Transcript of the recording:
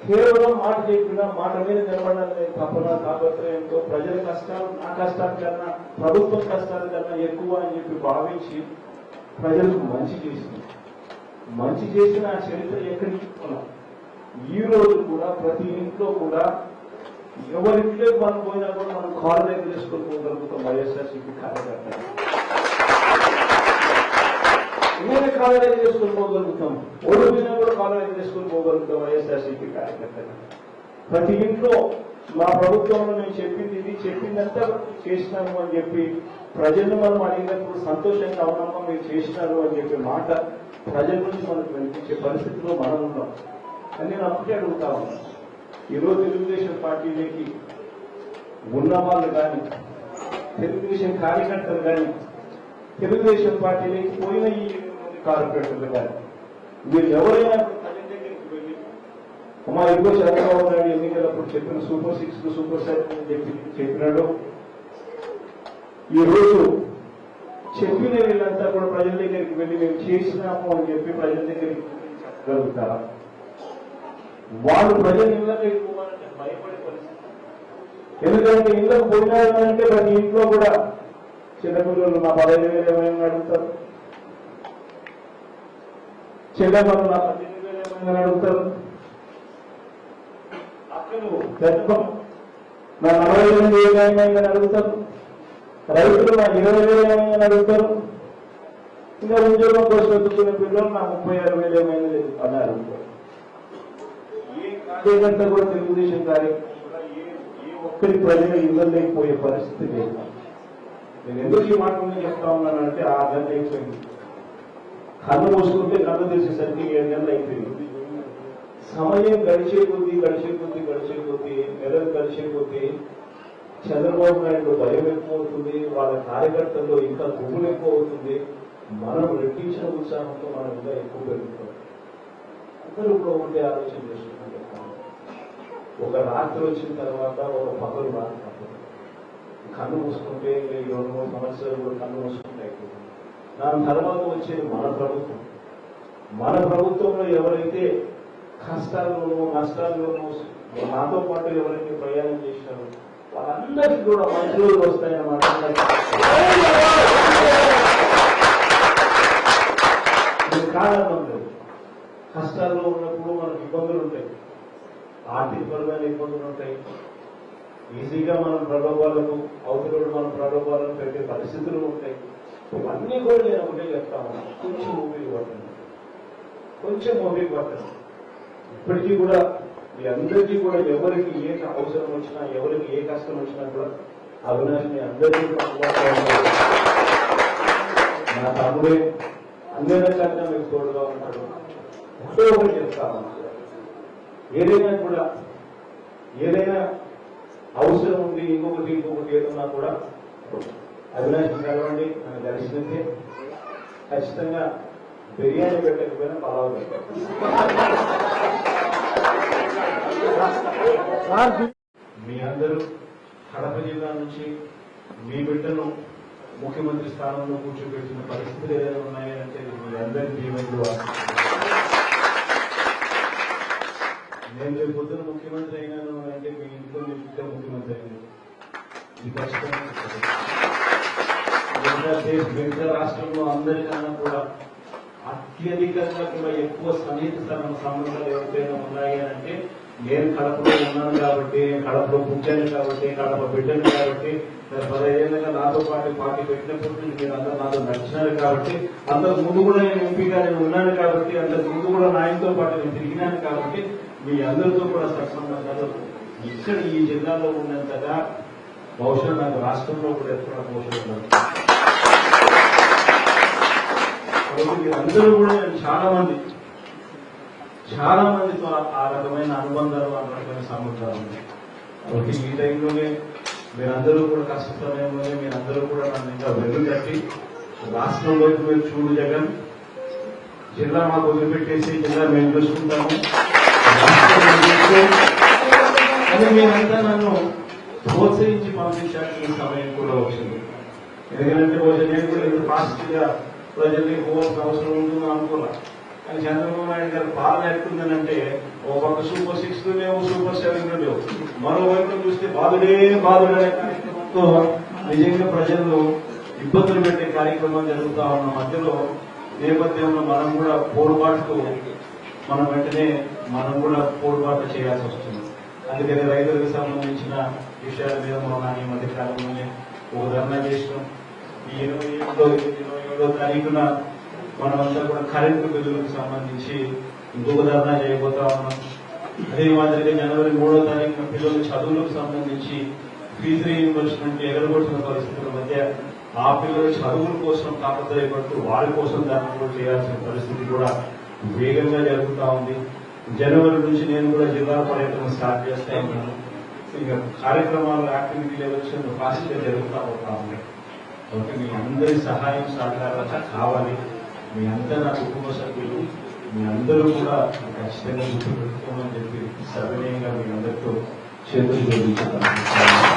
కేవలం మాట చెప్పిన మాట మీద నిలబడాలనే తపన తాపత్రయంతో ప్రజల కష్టాలు నా కష్టాల కన్నా ప్రభుత్వం కష్టాల కన్నా ఎక్కువ అని చెప్పి భావించి ప్రజలకు మంచి చేసిన ఆ చరిత్ర ఎక్కడికి ఈ రోజు కూడా ప్రతి ఇంట్లో కూడా ఎవరింట్లో మనం పోయినా కూడా మనం కాలు దగ్గర చేసుకొని పోగలుగుతాం. వైఎస్ఆర్సీపీ కార్యకర్తలు ఏమైనా కాలు దగ్గర చేసుకొని పోగలుగుతాం. ఓడిపోయినా కూడా కాలు దగ్గర చేసుకొని పోగలుగుతాం. వైఎస్ఆర్సీపీ కార్యకర్తలు ప్రతి ఇంట్లో మా ప్రభుత్వంలో మేము చెప్పిందంతా చేసినాము అని చెప్పి ప్రజలను మనం అడిగినప్పుడు సంతోషంగా అవునమ్మా మీరు చేసినారు అని చెప్పి మాట ప్రజల నుంచి మనకు వినిపించే పరిస్థితిలో మనం ఉన్నాం అని నేను అప్పటికే అడుగుతా ఉన్నాను. ఈరోజు తెలుగుదేశం పార్టీలోకి ఉన్న వాళ్ళు కానీ తెలుగుదేశం కార్యకర్తలు కానీ తెలుగుదేశం పార్టీలోకి పోయిన ఈ కార్పొరేటర్లు కానీ మీరు ఎవరైనా ప్రజల దగ్గరికి వెళ్ళి అమ్మా ఎక్కువ చంద్రబాబు నాయుడు ఎన్నికలప్పుడు చెప్పిన సూపర్ 6 సూపర్ 7 అని చెప్పినాడు. ఈ రోజు చెప్పిన వీళ్ళంతా కూడా ప్రజల దగ్గరికి వెళ్ళి మేము చేసినాము అని చెప్పి ప్రజల దగ్గరికి జరుగుతారా? వాళ్ళు ప్రజల ఇళ్ళకి పోవాలంటే భయపడే పరిస్థితి. ఎందుకంటే ఇళ్ళకు పోయినారంటే ప్రతి ఇంట్లో కూడా చిన్నపిల్లలు నా 15,000 ఏమైనా అడుగుతారు, చిన్నపిల్లలు నా 18,000 ఏమైనా అడుగుతారు, అక్కలు పెద్ద నా 48,000 ఏమైనా అడుగుతారు, రైతులు నా 20,000 ఏమైనా అడుగుతారు, ఇంకా ఉద్యోగం కోసం వెతుకునే పిల్లలు నా 36,000 ఏమైనా లేదు అని అడుగుతారు. ఏ కార్యకర్త కూడా తెలుగుదేశం కార్యకర్త ఏ ఒక్కరి ప్రజలు ఇళ్ళకి లేకపోయే పరిస్థితి లేదు. నేను ఎందుకు ఈ మాట చెప్తా ఉన్నానంటే 6 గంటలు అయిపోయింది. కన్ను మూసుకుంటే కన్ను తెరిచేసరికి 7 గంటలు అయిపోయింది. సమయం గడిచే కొద్దీ నెలలు గడిచే కొద్దీ చంద్రబాబు నాయుడు భయం ఎక్కువ అవుతుంది, వాళ్ళ కార్యకర్తల్లో ఇంకా గుమ్ములు ఎక్కువ అవుతుంది. మనం రెట్టించిన ఉత్సాహంతో మనం ఇంకా ఎక్కువ పెరుగుతాం. అందరూ కూడా ఒకటే ఆలోచన చేస్తున్నాం. ఒక రాత్రి వచ్చిన తర్వాత ఒక పగలు రాత్రి కన్ను మూసుకుంటే 2-3 సంవత్సరాలు కూడా కన్ను మూసుకుంటే అయిపోతుంది. దాని తర్వాత వచ్చేది మన ప్రభుత్వంలో ఎవరైతే కష్టాల్లోనూ నష్టాల్లోనూ నాతో పాటు ఎవరైతే ప్రయాణం చేసినారో వాళ్ళందరికీ కూడా మంచి రోజులు వస్తాయన్నమాట. కారణం లేదు. కష్టాల్లో ఉన్నప్పుడు మనకు ఇబ్బందులు ఉంటాయి, ఆర్థికపరమైన ఇబ్బందులు ఉంటాయి. ఈజీగా మనం ప్రలోభాలకు అవతల మనం ప్రలోభాలను పెట్టే పరిస్థితులు ఉంటాయి. ఇవన్నీ కూడా నేను ఒకటే చెప్తా ఉన్నాను, కొంచెం ఓపిక పట్టండి. ఇప్పటికీ కూడా మీ అందరికీ కూడా ఎవరికి ఏ అవసరం వచ్చినా ఎవరికి ఏ కష్టం వచ్చినా కూడా అవినాష్ మీ అందరికీ నా తమ్ముడే అన్ని రకాలుగా మీకు తోడుగా ఉంటాడు. ఒకటి చెప్తా ఉన్నాను, ఏదైనా అవసరం ఉంది ఇంకొకటి ఏదన్నా కూడా అవినాష్ కలవండి. నన్ను కలిసినట్టే ఖచ్చితంగా బిర్యానీ పెట్టకపోయినా పలావ్ పెట్టారు. మీ అందరూ కడప జిల్లా నుంచి మీ బిడ్డను ముఖ్యమంత్రి స్థానంలో కూర్చోబెట్టిన పరిస్థితులు ఏదైనా ఉన్నాయంటే మీ అందరి దీవెనలు. నేను రేపు పొద్దున ముఖ్యమంత్రి అయినాను అంటే మీ ఇంట్లో మీ బిడ్డ ముఖ్యమంత్రి అయినాను. ఇది ఖచ్చితంగా మిగతా రాష్ట్రంలో అందరికన్నా కూడా అత్యధికంగా కూడా ఎక్కువ సన్నిహిత సంబంధాలు ఎవరికైనా ఉన్నాయి అంటే నేను కడపలో ఉన్నాను కాబట్టి, కడపలో పుట్టాను కాబట్టి, కడప బిడ్డను కాబట్టి, 15 ఏళ్ళగా నాతో పాటు పార్టీ పెట్టినప్పుడు మీరు అందరూ నాతో నడిచినారు కాబట్టి, అంతకు ముందు కూడా నేను ఎంపీగా నేను ఉన్నాను కాబట్టి, అంతకు ముందు కూడా నాయకుతో పాటు నేను తిరిగినాను కాబట్టి మీ అందరితో కూడా సత్సంబంధాలు ఇక్కడ ఈ జిల్లాలో ఉన్నంతగా బహుశా నాకు రాష్ట్రంలో కూడా ఎక్కడ బహుశా ఉన్నారు. అందరూ కూడా చాలా మందితో ఆ రకమైన అనుబంధాలు, ఆ రకమైన సంబంధాలు ఉన్నాయి. కాబట్టి ఈ టైంలోనే మీరందరూ కూడా కష్ట సమయంలోనే మీరందరూ కూడా నన్ను ఇంకా వెలుగట్టి రాష్ట్రంలోకి మీరు చూడు జగన్, జిల్లా మాకు వదిలిపెట్టేసి జిల్లా మేము చూసుకుంటాము అని మీరంతా నన్ను ప్రోత్సహించి పంపించాల్సిన సమయం కూడా వచ్చింది. ఎందుకంటే నేను కూడా ఫాస్ట్ గా ప్రజల్ని పోవాల్సిన అవసరం ఉంటుందో అనుకోలే. కానీ చంద్రబాబు నాయుడు గారు పాలన ఎట్లుందనంటే ఓ పక్క సూపర్ 6 లేవు, సూపర్ 7 లేవు, మరోవైపు చూస్తే బాధుడే బాధుడు అనే కార్యక్రమంతో నిజంగా ప్రజలను ఇబ్బందులు పెట్టే కార్యక్రమం జరుగుతా ఉన్న మధ్యలో నేపథ్యంలో మనం కూడా పోరుబాటుకు మనం కూడా పోరుబాటు చేయాల్సి వస్తుంది. అందుకని రైతులకు సంబంధించిన విషయాల మీద మనం ఈ మధ్య కాలంలోనే ఒక ధర్నా చేసినాం. ఈ 27వ తారీఖున మనమంతా కూడా కరెంటు బిల్లులకు సంబంధించి ఇంకొక ధర్నా చేయబోతా ఉన్నాం. అదే మాదిరిగా జనవరి 3వ తారీఖున పిల్లల చదువులకు సంబంధించి ఫీజు రీయింబర్స్మెంట్ ఎగరగొట్టిన పరిస్థితుల మధ్య ఆ పిల్లల చదువుల కోసం తాపత్రయపడుతూ వారి కోసం ధర్నా కూడా చేయాల్సిన పరిస్థితి కూడా వేగంగా జరుగుతూ ఉంది. జనవరి నుంచి నేను కూడా జిల్లా పర్యటన స్టార్ట్ చేస్తా ఉన్నాను. ఇంకా కార్యక్రమాలు యాక్టివిటీ లెవెల్స్ ఫాస్ట్ గా జరుగుతూ పోతా ఉన్నాయి. కాబట్టి మీ అందరి సహాయం సహకారాలు కావాలి. మీ అందరూ నా కుటుంబ సభ్యులు, మీ అందరూ కూడా ఖచ్చితంగా గుర్తు పెట్టుకోమని చెప్పి సవినయంగా మీ అందరితో చేతులు జోడించుతాను.